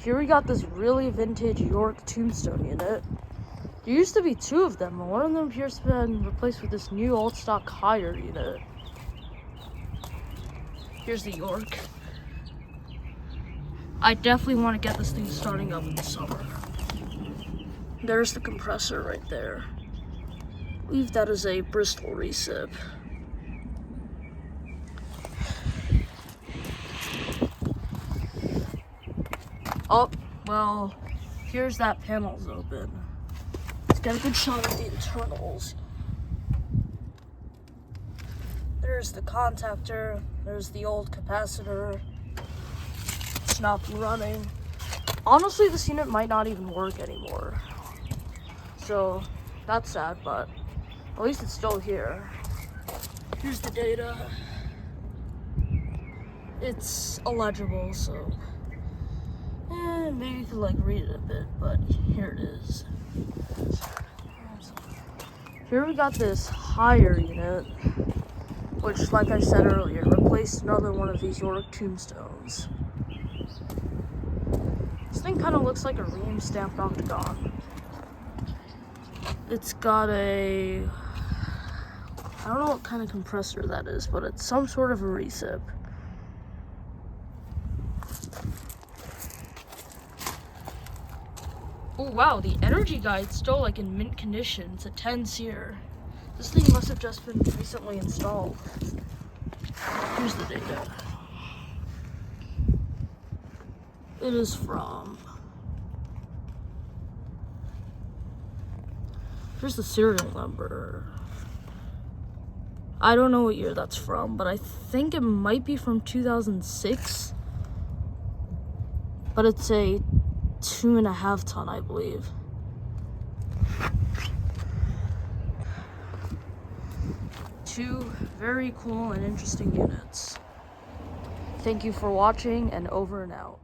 here we got this really vintage York Tombstone unit. There used to be two of them, but one of them appears to have been replaced with this new old stock Haier unit. Here's the York. I definitely want to get this thing starting up in the summer. There's the compressor right there. I believe that is a Bristol recip. Oh, well, here's that panel's open. Let's get a good shot of the internals. There's the contactor, there's the old capacitor. It's not running. Honestly, this unit might not even work anymore. So, that's sad, but at least it's still here. Here's the data. It's illegible, so maybe you could like read it a bit, but here it is. Here we got this Haier unit, which, like I said earlier, replaced another one of these York Tombstones. This thing kind of looks like a ream-stamped Octagon. It's got a, I don't know what kind of compressor that is, but it's some sort of a recip. Oh wow, the energy guide's still like in mint condition. It's a 10 SEER. This thing must have just been recently installed. Here's the data. It is from... Here's the serial number. I don't know what year that's from, but I think it might be from 2006. But it's a 2.5 ton, I believe. Two very cool and interesting units. Thank you for watching, and over and out.